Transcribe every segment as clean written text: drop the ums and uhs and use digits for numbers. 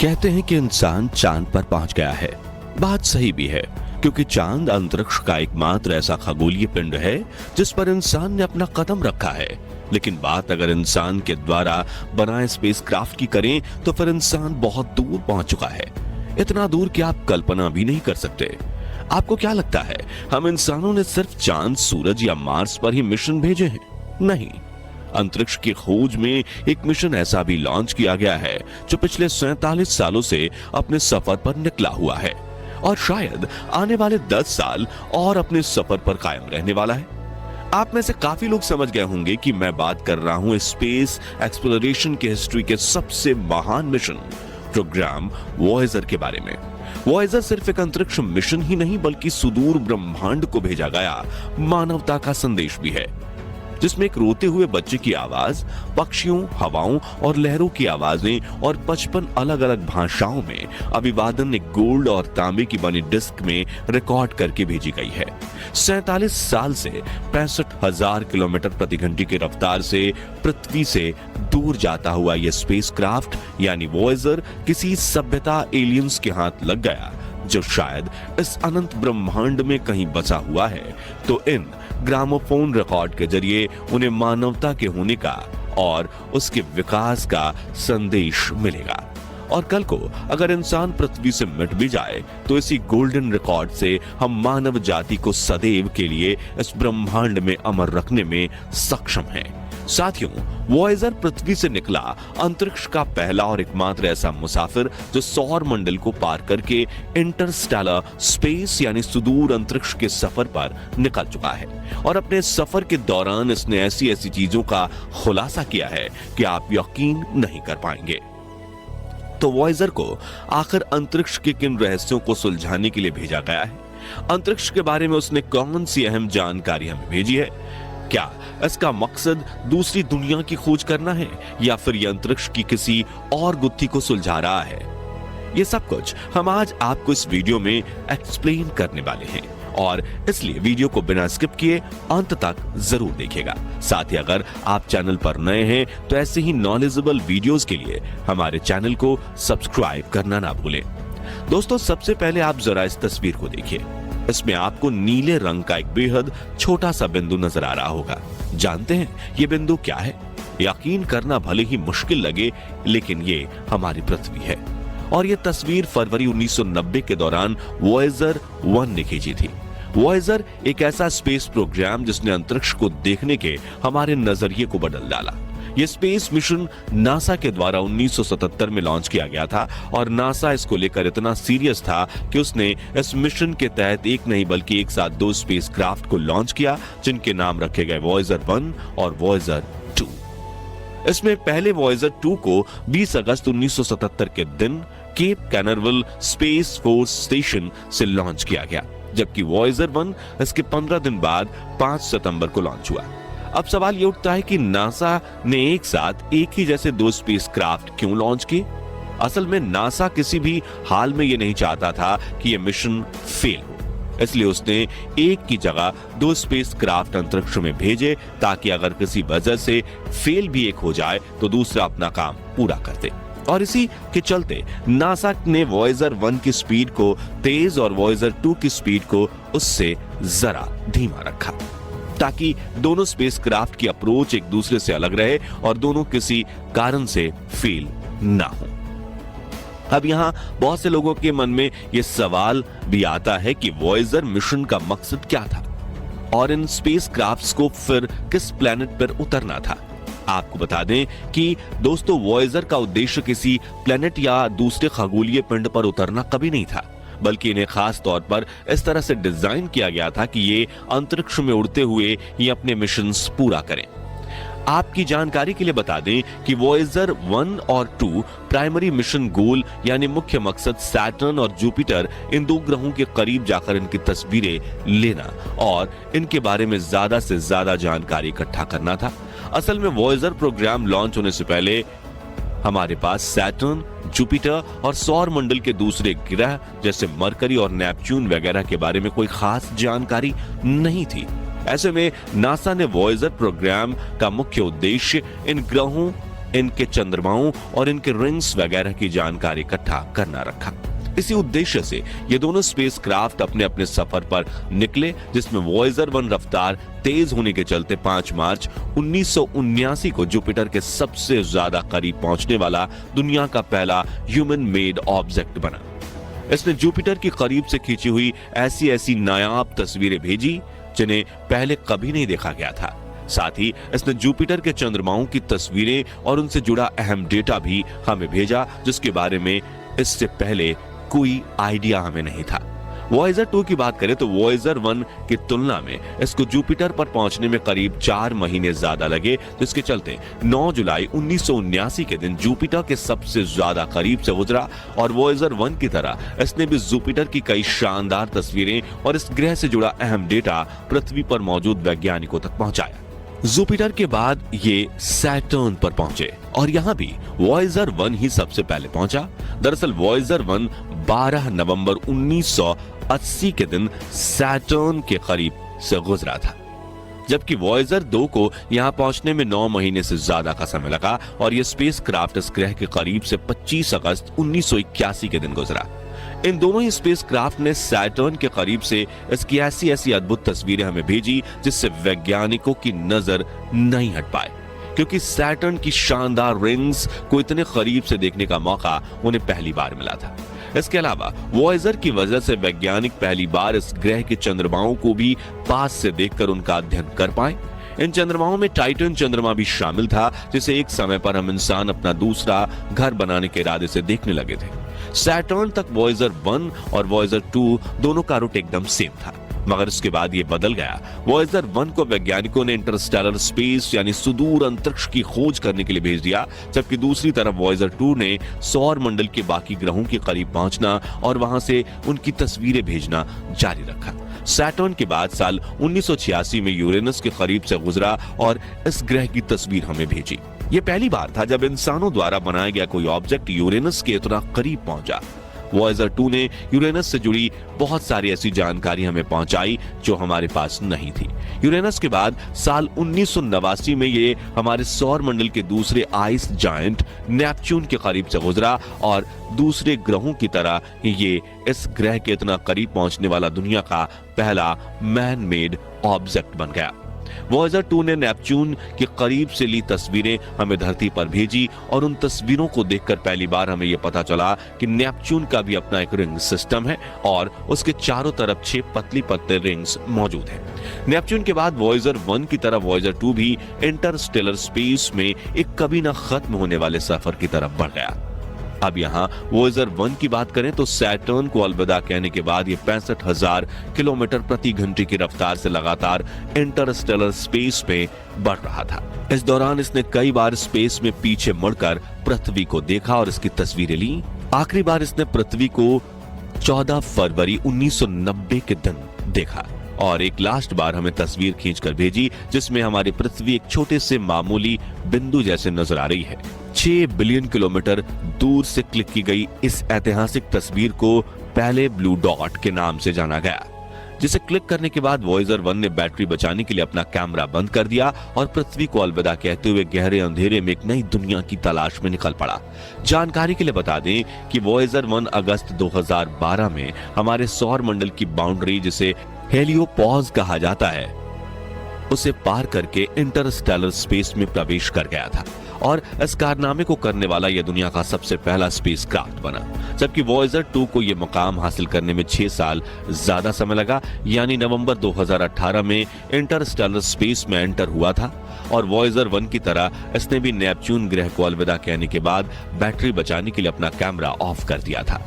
कहते हैं कि इंसान चांद पर पहुंच गया है। बात सही भी है, क्योंकि चांद अंतरिक्ष का एकमात्र ऐसा खगोलीय पिंड है जिस पर इंसान ने अपना कदम रखा है। लेकिन बात अगर इंसान के द्वारा बनाए स्पेसक्राफ्ट की करें तो फिर इंसान बहुत दूर पहुंच चुका है, इतना दूर कि आप कल्पना भी नहीं कर सकते। आपको क्या लगता है, हम इंसानों ने सिर्फ चांद, सूरज या मार्स पर ही मिशन भेजे हैं? नहीं, अंतरिक्ष की खोज में एक मिशन ऐसा भी लॉन्च किया गया है जो पिछले 47 सालों से अपने सफर पर निकला हुआ है और शायद आने वाले 10 साल और अपने सफर पर कायम रहने वाला है। आप में से काफी लोग समझ गए होंगे कि मैं बात कर रहा हूं स्पेस एक्सप्लोरेशन की हिस्ट्री के सबसे महान मिशन प्रोग्राम वॉयेजर के बारे में। वॉयेजर सिर्फ एक अंतरिक्ष मिशन ही नहीं बल्कि सुदूर ब्रह्मांड को भेजा गया मानवता का संदेश भी है, जिसमें एक रोते हुए बच्चे की आवाज, पक्षियों, हवाओं और लहरों की आवाजें और 55 अलग अलग भाषाओं में अभिवादन एक गोल्ड और तांबे की बनी डिस्क में रिकॉर्ड करके भेजी गई है। 47 साल से 65,000 किलोमीटर प्रति घंटे की रफ्तार से पृथ्वी से दूर जाता हुआ यह स्पेसक्राफ्ट यानी वॉयेजर किसी सभ्यता एलियंस के हाथ लग गया जो शायद इस अनंत ब्रह्मांड में कहीं बसा हुआ है, तो इन ग्रामोफोन रिकॉर्ड के जरिए उन्हें मानवता के होने का और उसके विकास का संदेश मिलेगा। और कल को अगर इंसान पृथ्वी से मिट भी जाए तो इसी गोल्डन रिकॉर्ड से हम मानव जाति को सदैव के लिए इस ब्रह्मांड में अमर रखने में सक्षम हैं। साथियों, वॉयेजर पृथ्वी से निकला अंतरिक्ष का पहला और एकमात्र ऐसा मुसाफिर जो सौर मंडल को पार करके इंटरस्टेलर स्पेस यानी सुदूर अंतरिक्ष के सफर पर निकल चुका है। और अपने सफर के दौरान इसने ऐसी ऐसी चीजों का खुलासा किया है कि आप यकीन नहीं कर पाएंगे। तो वॉयेजर को आखिर अंतरिक्ष के किन रहस्यों को सुलझाने के लिए भेजा गया है? अंतरिक्ष के बारे में उसने कौन सी अहम जानकारी हमें भेजी है? क्या इसका मकसद दूसरी दुनिया की खोज करना है या फिर यह अंतरिक्ष की किसी और गुत्थी को सुलझा रहा है? ये सब कुछ हम आज आपको इस वीडियो में एक्सप्लेन करने वाले हैं और इसलिए वीडियो को बिना स्किप किए अंत तक जरूर देखिएगा। साथ ही अगर आप चैनल पर नए हैं तो ऐसे ही नॉलेजेबल वीडियोस के लिए हमारे चैनल को सब्सक्राइब करना ना भूलें। दोस्तों, सबसे पहले आप जरा इस तस्वीर को देखिए। इसमें आपको नीले रंग का एक बेहद छोटा सा बिंदु नजर आ रहा होगा। जानते हैं ये बिंदु क्या है? यकीन करना भले ही मुश्किल लगे, लेकिन ये हमारी पृथ्वी है। और ये तस्वीर फरवरी 1990 के दौरान वॉयेजर 1 ने खींची थी। वॉयेजर एक ऐसा स्पेस प्रोग्राम जिसने अंतरिक्ष को देखने के हमारे नजरिए को बदल डाला। यह स्पेस मिशन नासा के द्वारा 1977 में लॉन्च किया गया था और नासा इसको लेकर इतना सीरियस था कि उसने इस मिशन के तहत एक नहीं बल्कि एक साथ 2 स्पेसक्राफ्ट को लॉन्च किया, जिनके नाम रखे गए वॉयेजर 1 और वॉयेजर 2। इसमें पहले वॉयेजर 2 को 20 अगस्त 1977 के दिन केप कैनरवल स्पेस फोर्स स्टेशन से लॉन्च किया गया, जबकि वॉयेजर 1 इसके 15 दिन बाद 5 सितंबर को लॉन्च हुआ। अब सवाल ये उठता है कि नासा ने एक साथ एक ही जैसे 2 स्पेसक्राफ्ट क्यों लॉन्च किए? असल में नासा किसी भी हाल में ये नहीं चाहता था कि ये मिशन फेल हो, इसलिए उसने एक की जगह 2 स्पेसक्राफ्ट अंतरिक्ष में भेजे ताकि अगर किसी वजह से फेल भी एक हो जाए तो दूसरा अपना काम पूरा कर दे। और इसी के चलते नासा ने वॉयेजर 1 की स्पीड को तेज और वॉयेजर 2 की स्पीड को उससे जरा धीमा रखा, ताकि दोनों स्पेसक्राफ्ट की अप्रोच एक दूसरे से अलग रहे और दोनों किसी कारण से फेल ना हो। अब यहां बहुत से लोगों के मन में यह सवाल भी आता है कि वॉयेजर मिशन का मकसद क्या था और इन स्पेसक्राफ्ट्स को फिर किस प्लेनेट पर उतरना था। आपको बता दें कि दोस्तों, वॉयेजर का उद्देश्य किसी प्लेनेट या दूसरे खगोलीय पिंड पर उतरना कभी नहीं था, बल्कि इन्हें खास तौर पर इस तरह से डिजाइन किया गया था कि ये अंतरिक्ष में उड़ते हुए ये अपने मिशंस पूरा करें। आपकी जानकारी के लिए बता दें कि वॉयेजर 1 और 2 प्राइमरी मिशन गोल यानी मुख्य मकसद सैटर्न और जुपिटर इन 2 ग्रहों के करीब जाकर इनकी तस्वीरें लेना और इनके बारे में ज्यादा से ज्यादा जानकारी इकट्ठा करना था। असल में वॉयेजर प्रोग्राम लॉन्च होने से पहले हमारे पास सैटर्न, जुपिटर और सौर मंडल के दूसरे ग्रह जैसे मरकरी और नेपच्यून वगैरह के बारे में कोई खास जानकारी नहीं थी। ऐसे में नासा ने वॉयेजर प्रोग्राम का मुख्य उद्देश्य इन ग्रहों इनके चंद्रमाओं और इनके रिंग्स वगैरह की जानकारी इकट्ठा करना रखा। इसी उद्देश्य से ये दोनों स्पेसक्राफ्ट अपने अपने सफर पर निकले, जिसमें वॉयेजर 1 रफ्तार तेज होने के चलते 5 मार्च 1979 को जुपिटर के सबसे ज्यादा करीब पहुंचने वाला दुनिया का पहला ह्यूमन मेड ऑब्जेक्ट बना। इसने जुपिटर की करीब से खींची हुई ऐसी ऐसी नायाब तस्वीरें भेजी जिन्हें पहले कभी नहीं देखा गया था। साथ ही इसने जुपिटर के चंद्रमाओं की तस्वीरें और उनसे जुड़ा अहम डेटा भी हमें भेजा, जिसके बारे में इससे पहले कोई आइडिया हमें नहीं था। वॉयेजर 2 की बात करें तो वॉयेजर 1 की तुलना में इसको जुपिटर पर पहुंचने में करीब 4 महीने ज्यादा लगे, जिसके चलते 9 जुलाई 1979 के दिन जुपिटर के सबसे ज्यादा करीब से गुजरा और वॉयेजर 1 की तरह इसने भी जुपिटर की कई शानदार तस्वीरें और इस ग्रह से जुड़ा अहम डेटा पृथ्वी पर मौजूद वैज्ञानिकों तक पहुंचाया। जुपिटर के बाद ये सैटर्न पर पहुंचे और यहां भी वॉयेजर 1 ही सबसे पहले पहुंचा। दरअसल वॉयेजर 1 12 नवंबर 1980 के दिन सैटर्न के करीब से गुजरा था, जबकि वॉयेजर 2 को यहां पहुंचने में 9 महीने से ज्यादा का समय लगा और यह स्पेसक्राफ्ट इस ग्रह के करीब से 25 अगस्त 1981 के दिन गुजरा। इन दोनों ही स्पेसक्राफ्ट ने सैटर्न के करीब से इसकी ऐसी ऐसी अद्भुत तस्वीरें हमें भेजी जिससे वैज्ञानिकों की नजर नहीं हट पाए, क्योंकि सैटर्न की शानदार रिंग्स को इतने करीब से देखने का मौका उन्हें पहली बार मिला था। इसके अलावा वॉयेजर की वजह से वैज्ञानिक पहली बार इस ग्रह के चंद्रमाओं को भी पास से देखकर उनका अध्ययन कर पाए। इन चंद्रमाओं में टाइटन चंद्रमा भी शामिल था, जिसे एक समय पर हम इंसान अपना दूसरा घर बनाने के इरादे से देखने लगे थे। सैटर्न तक वॉयेजर 1 और वॉयेजर 2 दोनों का रूट एकदम सेम था, मगर उसके बाद ये बदल गया। वॉयेजर 1 को वैज्ञानिकों ने इंटरस्टेलर स्पेस यानी सुदूर अंतरिक्ष की खोज करने के लिए भेज दिया, जबकि दूसरी तरफ वॉयेजर 2 ने सौर मंडल के बाकी ग्रहों के करीब पहुंचना और वहां से उनकी तस्वीरें भेजना जारी रखा। सैटर्न के बाद साल 1986 में यूरेनस के करीब से गुजरा और इस ग्रह की तस्वीर हमें भेजी। यह पहली बार था जब इंसानों द्वारा बनाया गया कोई ऑब्जेक्ट यूरेनस के इतना करीब पहुंचा। वॉयेजर 2 ने यूरेनस से जुड़ी बहुत सारी ऐसी जानकारी हमें पहुंचाई जो हमारे पास नहीं थी। यूरेनस के बाद साल 1989 में ये हमारे सौर मंडल के दूसरे आइस जायंट नेपच्यून के करीब से गुजरा और दूसरे ग्रहों की तरह ये इस ग्रह के इतना करीब पहुंचने वाला दुनिया का पहला मैन मेड ऑब्जेक्ट बन गया। वॉयेजर 2 ने नेपच्यून के करीब से ली तस्वीरें हमें धरती पर भेजी और उन तस्वीरों को देखकर पहली बार हमें यह पता चला कि नेपच्यून का भी अपना एक रिंग सिस्टम है और उसके चारों तरफ 6 पतली पतले रिंग्स मौजूद हैं। नेपच्यून के बाद वॉयेजर 1 की तरफ वॉयेजर 2 भी इंटरस्टेलर स्पेस में एक कभी ना खत्म होने वाले सफर की तरफ बढ़ गया। अब यहाँ वॉयेजर 1 की बात करें तो सैटर्न को अलविदा कहने के बाद ये 65,000 किलोमीटर प्रति घंटे की रफ्तार से लगातार इंटरस्टेलर स्पेस में बढ़ रहा था। इस दौरान इसने कई बार स्पेस में पीछे मुड़कर पृथ्वी को देखा और इसकी तस्वीरें ली। आखिरी बार इसने पृथ्वी को 14 फरवरी 1990 के दिन देखा और एक लास्ट बार हमें तस्वीर खींचकर भेजी, जिसमें हमारी पृथ्वी एक छोटे से मामूली बिंदु जैसे नजर आ रही है। 6 बिलियन किलोमीटर दूर से क्लिक की गई इस ऐतिहासिक तस्वीर को पहले ब्लू डॉट के नाम से जाना गया, जिसे क्लिक करने के बाद वॉयेजर 1 ने बैटरी बचाने के लिए अपना कैमरा बंद कर दिया और पृथ्वी को अलविदा कहते हुए गहरे अंधेरे में एक नई दुनिया की तलाश में निकल पड़ा। जानकारी के लिए बता दें कि वॉयेजर 1 अगस्त 2012 में हमारे सौर मंडल की बाउंड्री, जिसे हेलियोपॉज कहा जाता है, उसे पार करके इंटरस्टेलर स्पेस में प्रवेश कर गया था और इस कारनामे को करने वाला यह दुनिया का सबसे पहला स्पेसक्राफ्ट बना। जबकि वॉयेजर 2 को यह मुकाम हासिल करने में 6 साल ज्यादा समय लगा, यानी नवंबर 2018 में इंटरस्टेलर स्पेस में एंटर हुआ था और वॉयेजर 1 की तरह इसने भी नेपच्यून ग्रह को अलविदा कहने के बाद बैटरी बचाने के लिए अपना कैमरा ऑफ कर दिया था।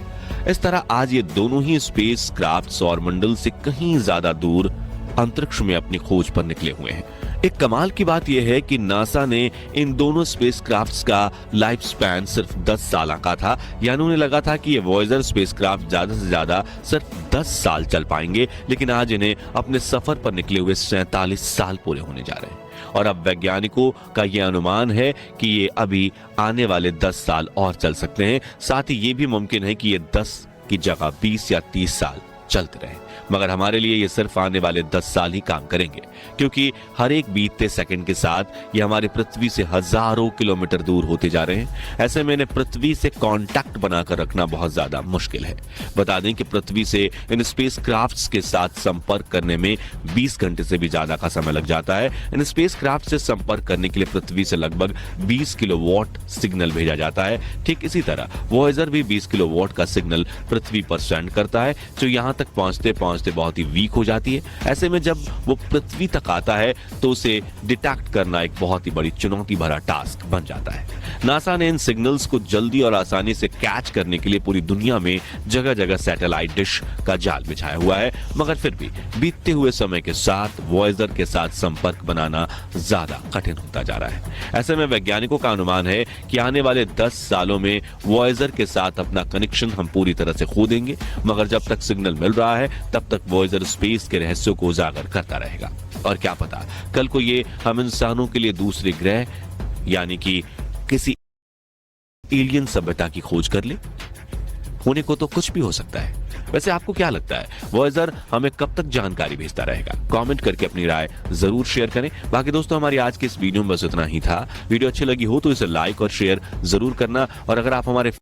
इस तरह आज ये दोनों ही स्पेसक्राफ्ट सौर मंडल से कहीं ज्यादा दूर अंतरिक्ष में अपनी खोज पर निकले हुए हैं। एक कमाल की बात यह है कि नासा ने इन दोनों स्पेसक्राफ्ट्स का लाइफ स्पैन सिर्फ 10 साल का था, यानी उन्हें लगा था कि ये वॉयेजर स्पेसक्राफ्ट ज्यादा से ज्यादा सिर्फ 10 साल चल पाएंगे, लेकिन आज इन्हें अपने सफर पर निकले हुए 47 साल पूरे होने जा रहे हैं और अब वैज्ञानिकों का यह अनुमान है कि ये अभी आने वाले 10 साल और चल सकते हैं। साथ ही ये भी मुमकिन है कि ये 10 की जगह 20 या 30 साल चलते रहे, मगर हमारे लिए ये सिर्फ आने वाले 10 साल ही काम करेंगे, क्योंकि हर एक बीतते सेकंड के साथ ये हमारे पृथ्वी से हजारों किलोमीटर दूर होते जा रहे हैं। ऐसे में इन्हें पृथ्वी से कांटेक्ट बनाकर रखना बहुत ज्यादा मुश्किल है। बता दें कि पृथ्वी से इन स्पेस क्राफ्ट्स के साथ संपर्क करने में 20 घंटे से भी ज्यादा का समय लग जाता है। इन स्पेस क्राफ्ट से संपर्क करने के लिए पृथ्वी से लगभग 20 किलोवाट सिग्नल भेजा जाता है। ठीक इसी तरह वॉयेजर भी 20 किलोवाट का सिग्नल पृथ्वी पर सेंड करता है, जो यहां तक पहुंचते पहुंचते बहुत ही वीक हो जाती है। ऐसे में जब वो पृथ्वी तक आता है तो उसे डिटेक्ट करना एक बहुत ही बड़ी चुनौती भरा टास्क बन जाता है। नासा ने इन सिग्नल्स को जल्दी और आसानी से कैच करने के लिए पूरी दुनिया में जगह जगह सैटेलाइट डिश का जाल बिछाया हुआ है, मगर फिर भी बीतते हुए समय के साथ वॉयेजर के साथ संपर्क बनाना ज्यादा कठिन होता जा रहा है। ऐसे में वैज्ञानिकों का अनुमान है कि आने वाले 10 सालों में वॉयेजर के साथ अपना कनेक्शन हम पूरी तरह से खो देंगे, मगर जब तक सिग्नल मिल रहा है तब तक वॉयेजर स्पेस के रहस्यों को उजागर करता रहेगा। और क्या पता कल को ये हम इंसानों के लिए दूसरे ग्रह यानी कि किसी एलियन सभ्यता की खोज कर ले। होने को तो कुछ भी हो सकता है। वैसे आपको क्या लगता है, वॉयेजर हमें कब तक जानकारी भेजता रहेगा? कमेंट करके अपनी राय जरूर शेयर करें। बाकी दोस्तों, हमारी आज के इस वीडियो में बस इतना ही था। वीडियो अच्छी लगी हो तो इसे लाइक और शेयर जरूर करना, और अगर आप हमारे